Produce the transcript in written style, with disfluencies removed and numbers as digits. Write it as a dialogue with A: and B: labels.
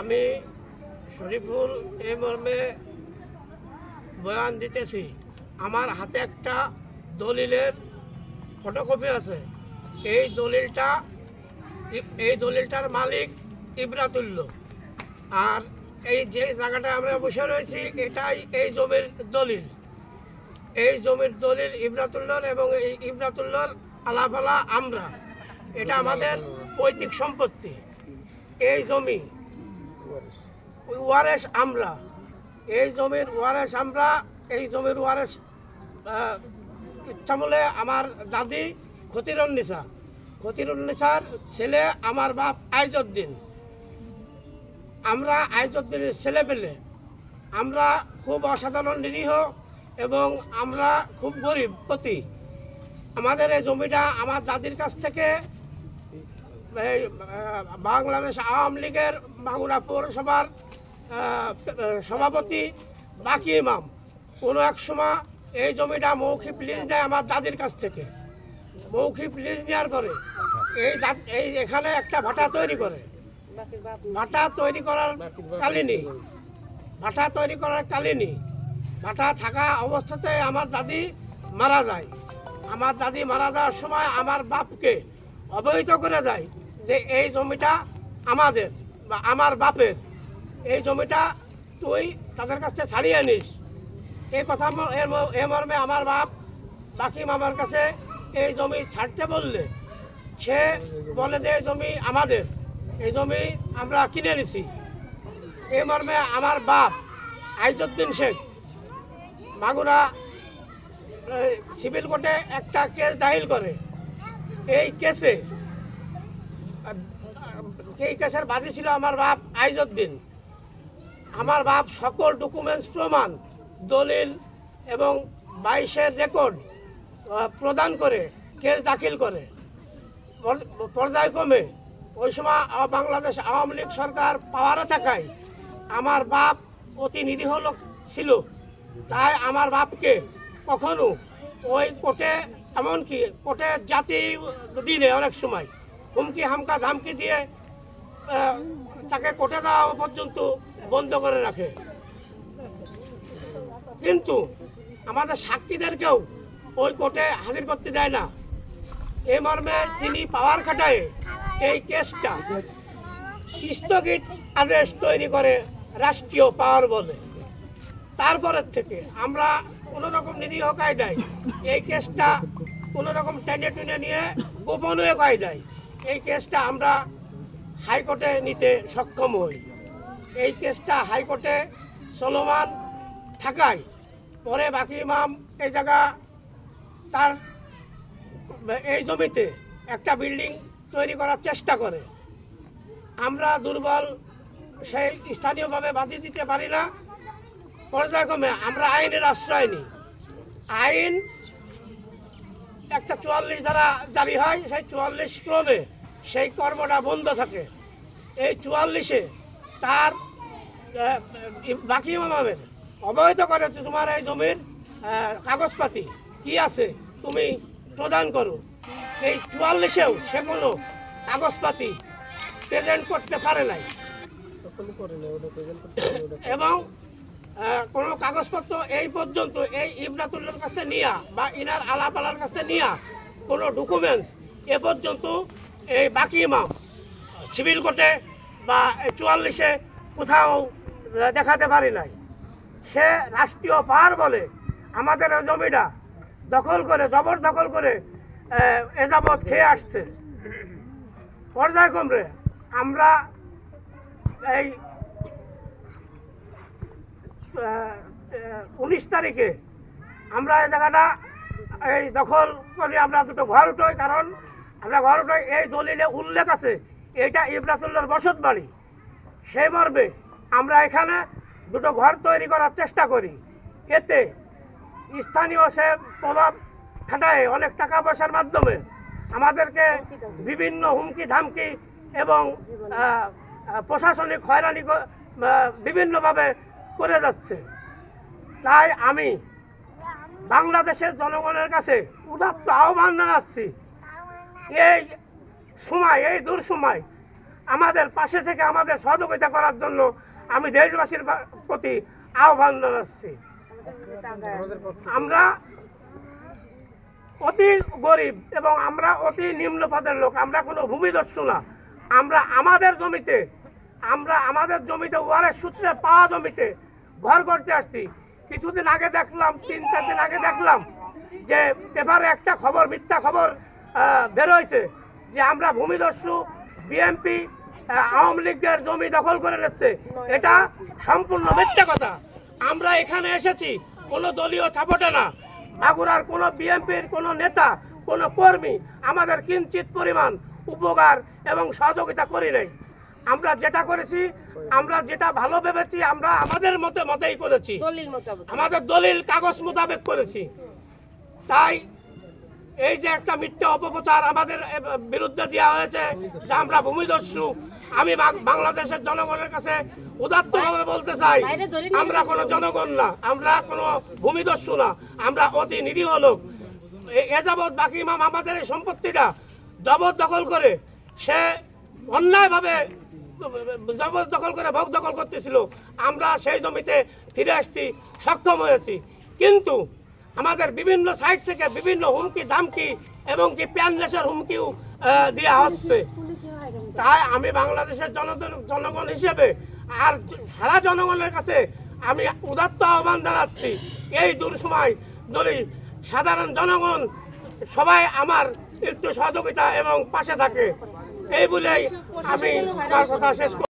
A: আমি শরীফুল এই মর্মে বয়ান দিতেছি। আমার হাতে একটা দলিলের ফটোকপি আছে। এই দলিলটার মালিক ইব্রাতুল্লাহ। আর এই যে জায়গাটা আমরা বসে রয়েছি এটাই এই জমির দলিল। এই জমির দলিল ইব্রাতুল্লাহর এবং এই ইব্রাতুল্লাহর আলাপালা আমরা, এটা আমাদের পৈতৃক সম্পত্তি। এই জমি ওয়ারেস আমরা, এই জমির ওয়ারেস আমরা। এই জমির ওয়ারেস ইচ্ছামূলে আমার দাদি খতিরুন্নিসার ছেলে আমার বাপ আইজউদ্দিন। আমরা আইজউদ্দিনের ছেলে পেলে আমরা খুব অসাধারণ নিরীহ এবং আমরা খুব গরিব প্রতি। আমাদের এই জমিটা আমার দাদির কাছ থেকে এই বাংলাদেশ আওয়ামী লীগের মাগুরা পৌরসভার সভাপতি বাকি ইমাম কোনো এক সময় এই জমিটা মৌখিক লিজ নেয় আমার দাদির কাছ থেকে। মৌখিক লিজ নেওয়ার পরে এই এখানে একটা ভাটা তৈরি করে। ভাটা তৈরি করার কালীনি ভাটা থাকা অবস্থাতে আমার দাদি মারা যায়। আমার দাদি মারা যাওয়ার সময় আমার বাপকে অবহিত করে যায় যে এই জমিটা আমাদের বা আমার বাপের, এই জমিটা তুই তাদের কাছে ছাড়িয়ে নিস। এই কথা এ মর্মে আমার বাপ বাকি মামার কাছে এই জমি ছাড়তে বললে সে বলে যে এই জমি আমাদের, এই জমি আমরা কিনে নিছি। এই মর্মে আমার বাপ আইজউদ্দিন শেখ মাগুরা সিভিল কোর্টে একটা কেস দাখিল করে। এই কেসের বাদী ছিল আমার বাপ আইজউদ্দিন। আমার বাপ সকল ডকুমেন্টস প্রমাণ দলিল এবং 22-এর রেকর্ড প্রদান করে কেস দাখিল করে। পর্যায়ক্রমে ওই সময় বাংলাদেশ আওয়ামী লীগ সরকার পাওয়ারে থাকায় আমার বাপ অতি নিরীহ লোক ছিল, তাই আমার বাপকে কখনো ওই কোর্টে, এমনকি কোর্টে জাতি দিনে অনেক সময় হুমকি হামকা ধামকি দিয়ে তাকে কোর্টে যাওয়া পর্যন্ত বন্ধ করে রাখে। কিন্তু আমাদের সাক্ষীদেরকেও ওই কোর্টে হাজির করতে দেয় না। এই মর্মে তিনি পাওয়ার খাটায় এই কেসটা স্থগিত আদেশ তৈরি করে রাষ্ট্রীয় পাওয়ার বলে। তারপরের থেকে আমরা কোনোরকম নিরীহ কায়দায় এই কেসটা কোনোরকম টেনে টুনে নিয়ে গোপনীয় কায়দায় এই কেসটা আমরা হাইকোর্টে নিতে সক্ষম হই। এই কেসটা হাইকোর্টে চলমান থাকায় পরে বাকি ইমাম এই জায়গা তার এই জমিতে একটা বিল্ডিং তৈরি করার চেষ্টা করে। আমরা দুর্বল, সেই স্থানীয়ভাবে বাধি দিতে পারি না। পর্যায়ক্রমে আমরা আইনের আশ্রয় নিই। আইন একটা 44 ধারা জারি হয়, সেই 44 ক্রমে সেই কর্মটা বন্ধ থাকে। এই 44-এ তার বাকি ইমামের অবহিত করে তোমার এই জমির কাগজপাতি কি আছে তুমি প্রদান করো। এই 44-এও সে কোনো কাগজপাতি প্রেজেন্ট করতে পারে নাই এবং কোনো কাগজপত্র এই পর্যন্ত এই ইব্রাতুল্লাহর কাছে নিয়া বা ইনার আলাপালার কাছে নিয়া কোনো ডকুমেন্টস এ পর্যন্ত এই বাকি ইমাম সিভিল কোর্টে বা 44-এ কোথাও দেখাতে পারি নাই। সে রাষ্ট্রীয় পাওয়ার বলে আমাদের জমিটা দখল করে, জবরদখল করে এযাবৎ খেয়ে আসছে। পর্যায়ক্রমে আমরা এই 19 তারিখে আমরা এই জায়গাটা এই দখল করে আমরা দুটো ঘর উঠোই। কারণ আমরা ঘর উঠোই, এই দলিলে উল্লেখ আছে এইটা ইব্রাতুল্লাহর বসত বাড়ি। সেই মর্মে আমরা এখানে দুটো ঘর তৈরি করার চেষ্টা করি। এতে স্থানীয় সে প্রভাব খাটায় অনেক টাকা পয়সার মাধ্যমে আমাদেরকে বিভিন্ন হুমকি ধামকি এবং প্রশাসনিক হয়রানি বিভিন্নভাবে করে যাচ্ছে। তাই আমি বাংলাদেশের জনগণের কাছে উদাত্ত আহ্বান জানাচ্ছি, এই দুঃসময় আমাদের পাশে থেকে আমাদের সহযোগিতা করার জন্য আমি দেশবাসীর প্রতি আহ্বান জানাচ্ছি। আমরা অতি গরিব এবং আমরা অতি নিম্ন পদের লোক, আমরা কোনো ভূমিদস্যু না। আমরা আমাদের জমিতে ওয়ারের সূত্রে পাওয়া জমিতে ঘর করতে আসছি। কিছুদিন আগে দেখলাম, 3-4 দিন আগে দেখলাম যে পেপারে একটা খবর, মিথ্যা খবর বেরোয়ছে যে আমরা ভূমিদস্যু, বিএনপি আওয়ামী লীগের জমি দখল করে নিচ্ছে। এটা সম্পূর্ণ মিথ্যা কথা। আমরা এখানে এসেছি কোনো দলীয় ছাপটে না। মাগুরার কোনো বিএনপির কোনো নেতা, কোনো কর্মী আমাদের কিঞ্চিত পরিমাণ উপকার এবং সহযোগিতা করি নাই। আমরা যেটা করেছি, আমরা যেটা ভালো ভেবেছি, আমরা আমাদের মতেই করেছি, আমাদের দলিল কাগজ মোতাবেক করেছি। তাই এই যে একটা মিথ্যা অপপ্রচার আমাদের বিরুদ্ধে দেওয়া হয়েছে যে আমরা ভূমিদস্যু, আমি বাংলাদেশের জনগণের কাছে উদাত্তভাবে বলতে চাই, আমরা কোনো জনগণ না, আমরা কোনো ভূমিদস্যু না, আমরা অতি নিরীহ লোক। এ যাবৎ বাকি ইমাম আমাদের এই সম্পত্তিটা জবরদখল করে, সে অন্যায়ভাবে জবরদখল করে ভোগ দখল করতেছিল। আমরা সেই জমিতে ফিরে আসতে সক্ষম হয়েছি, কিন্তু আমাদের বিভিন্ন সাইড থেকে বিভিন্ন হুমকি ধামকি এবং কি প্যানলেসের হুমকিও দেওয়া হচ্ছে। তাই আমি বাংলাদেশের জনগণ হিসেবে আর সারা জনগণের কাছে আমি উদাত্ত আহ্বান জানাচ্ছি, এই দুঃসময় যদি সাধারণ জনগণ সবাই আমার একটু সহযোগিতা এবং পাশে থাকে, এই বলেই আমি আমার কথা শেষ